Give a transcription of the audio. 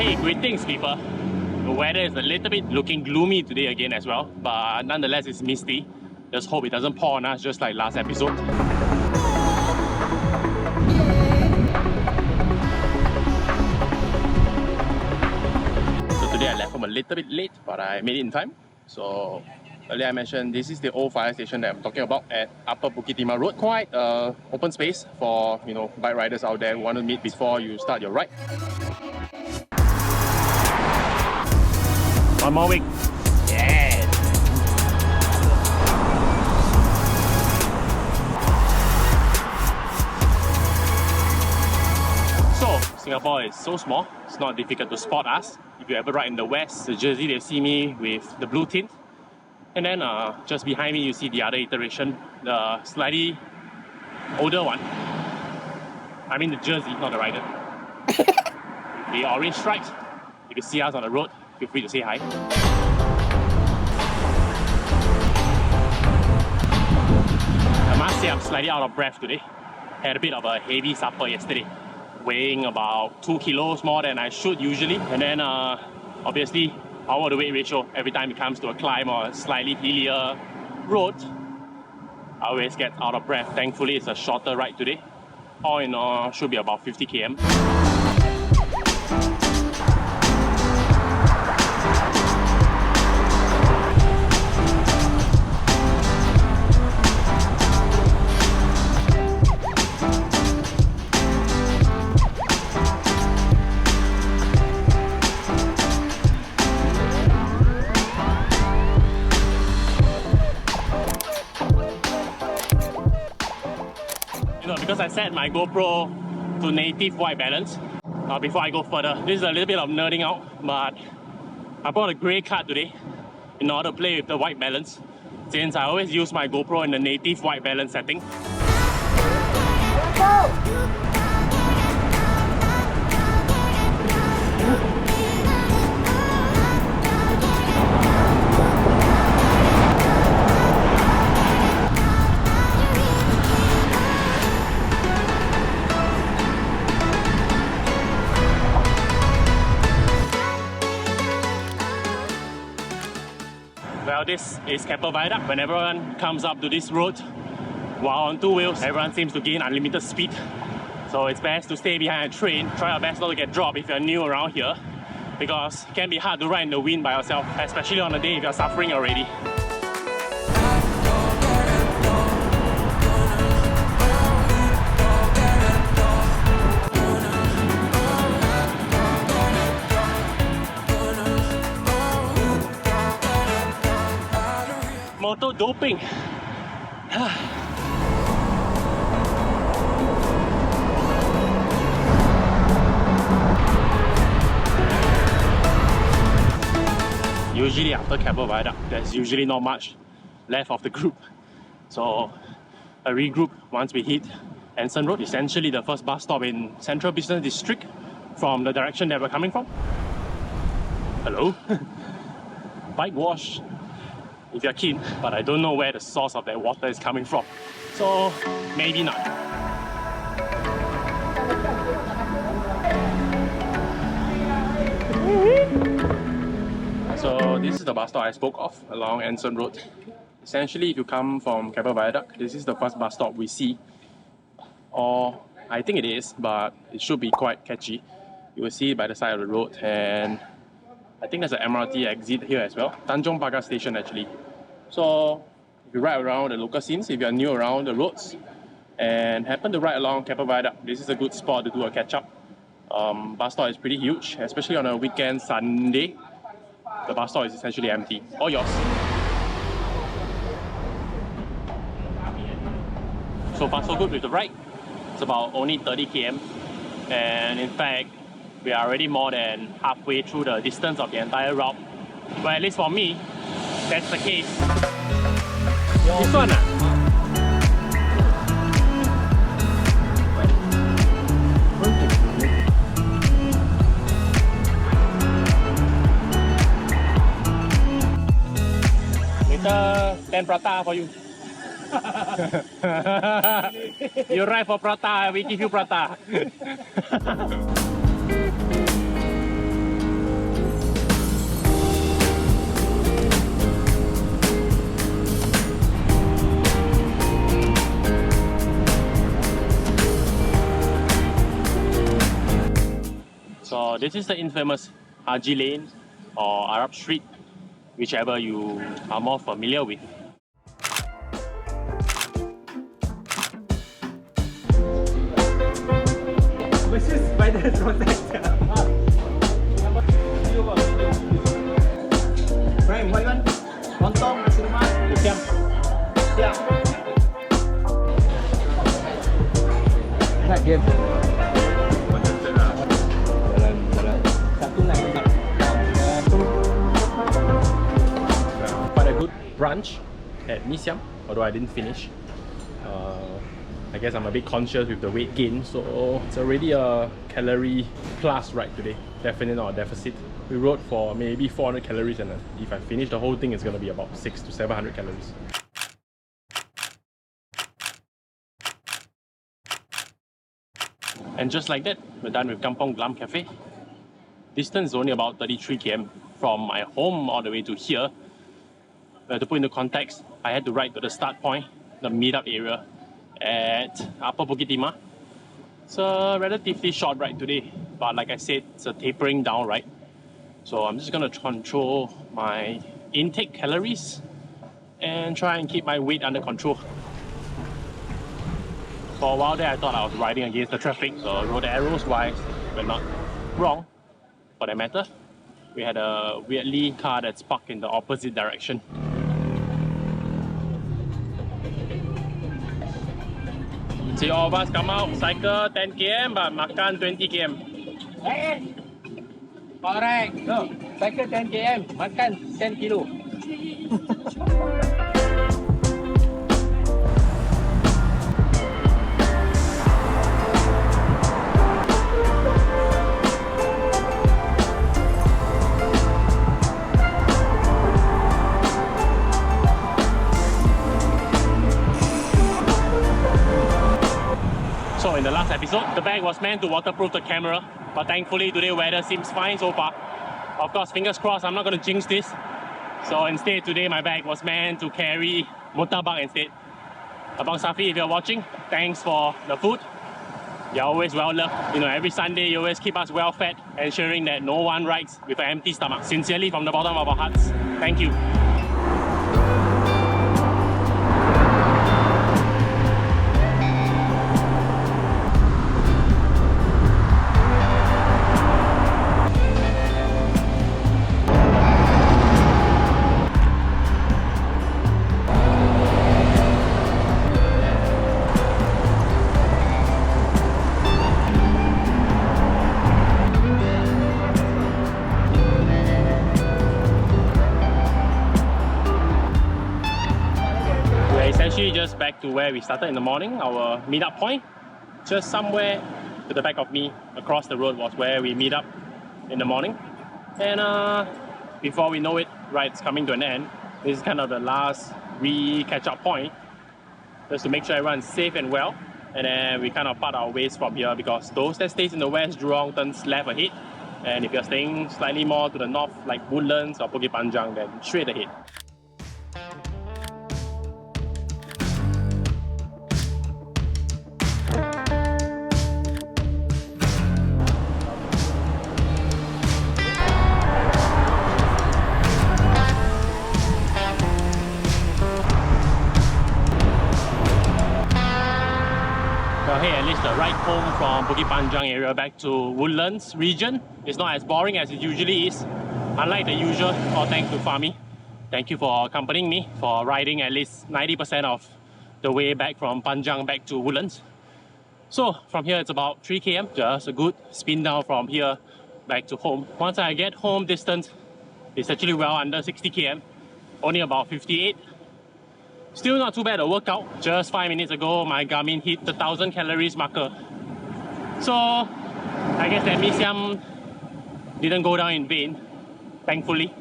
Hey, greetings people. The weather is a little bit looking gloomy today again as well, but nonetheless it's misty. Just hope it doesn't pour on us just like last episode. So today I left home a little bit late, but I made it in time. So earlier I mentioned this is the old fire station that I'm talking about at Upper Bukit Timah Road. Quite open space for bike riders out there who want to meet before you start your ride. One more week. Yes! So, Singapore is so small, it's not difficult to spot us. If you ever ride in the west, the jersey, they see me with the blue tint. And then just behind me, you see the other iteration, the slightly older one. I mean the jersey, not the rider. The orange stripes. If you see us on the road, feel free to say hi. I must say I'm slightly out of breath today. Had a bit of a heavy supper yesterday, weighing about 2 kilos more than I should usually. And then obviously power to weight ratio every time it comes to a climb or a slightly hillier road, I always get out of breath. Thankfully it's a shorter ride today. All in all, should be about 50 km. Because I set my GoPro to native white balance. Before I go further, this is a little bit of nerding out, but I bought a grey card today in order to play with the white balance, since I always use my GoPro in the native white balance setting. Well, this is Kampung Viaduct. When everyone comes up to this road while on two wheels, everyone seems to gain unlimited speed. So it's best to stay behind a train. Try your best not to get dropped if you're new around here, because it can be hard to ride in the wind by yourself, especially on a day if you're suffering already. Motor doping. Usually after Kampung Viaduct, there's usually not much left of the group. So a regroup once we hit Anson Road, essentially the first bus stop in Central Business District from the direction that we're coming from. Hello? Bike wash. If you're keen, but I don't know where the source of that water is coming from. So, maybe not. So, this is the bus stop I spoke of along Anson Road. Essentially, if you come from Kampung Viaduct, this is the first bus stop we see. Or, I think it is, but it should be quite catchy. You will see it by the side of the road, and I think there's an MRT exit here as well. Tanjong Pagar Station actually. So if you ride around the local scenes, if you're new around the roads and happen to ride along Kampung Viaduct, this is a good spot to do a catch up. Bus stop is pretty huge, especially on a weekend Sunday. The bus stop is essentially empty. All yours. So far so good with the ride. It's about only 30 km, and in fact we are already more than halfway through the distance of the entire route. Well, at least for me, that's the case. This one Later, 10 prata for you. You ride for prata, we give you prata. So this is the infamous Haji Lane or Arab Street, whichever you are more familiar with. Frank, what you want? Lontong, nasi lemak, siap. Siap. Nak game. Jalan. Satu nak. Quite a good brunch at Mee Siam, although I didn't finish. I guess I'm a bit conscious with the weight gain, so it's already a calorie plus ride today. Definitely not a deficit. We rode for maybe 400 calories, and if I finish the whole thing, it's going to be about 600 to 700 calories. And just like that, we're done with Kampung Glam Cafe. Distance is only about 33 km from my home all the way to here. To put into context, I had to ride to the start point, the meetup area at Upper Bukit Timah. It's a relatively short ride today, but like I said, it's a tapering down ride. So I'm just gonna control my intake calories and try and keep my weight under control. For a while there, I thought I was riding against the traffic, so road arrows wise, we're not wrong for that matter. We had a weirdly car that's parked in the opposite direction. See all of us come out, cycle 10 km but makan 20 km. Hey! Correct. No, cycle 10 km, makan 10 kilo. So in the last episode, the bag was meant to waterproof the camera, but thankfully today weather seems fine so far. Of course, fingers crossed, I'm not going to jinx this. So instead today my bag was meant to carry murtabak instead. Abang Safi, if you're watching, thanks for the food. You're always well loved. You know, every Sunday you always keep us well fed, ensuring that no one rides with an empty stomach. Sincerely from the bottom of our hearts, thank you. Just back to where we started in the morning, our meetup point. Just somewhere to the back of me, across the road, was where we meet up in the morning. And before we know it, ride's coming to an end. This is kind of the last catch-up point, just to make sure everyone's safe and well. And then we kind of part our ways from here, because those that stays in the west, Jurong turns left ahead. And if you're staying slightly more to the north, like Woodlands or Bukit Panjang, then straight ahead. Hey, at least the ride home from Bukit Panjang area back to Woodlands region is not as boring as it usually is. Unlike the usual, all thanks to Fahmi. Thank you for accompanying me, for riding at least 90% of the way back from Panjang back to Woodlands. So from here it's about 3 km, just a good spin down from here back to home. Once I get home, distance is actually well under 60 km, only about 58. Still not too bad a workout. Just 5 minutes ago, my Garmin hit the 1000 calories marker. So I guess that Mee Siam didn't go down in vain, thankfully.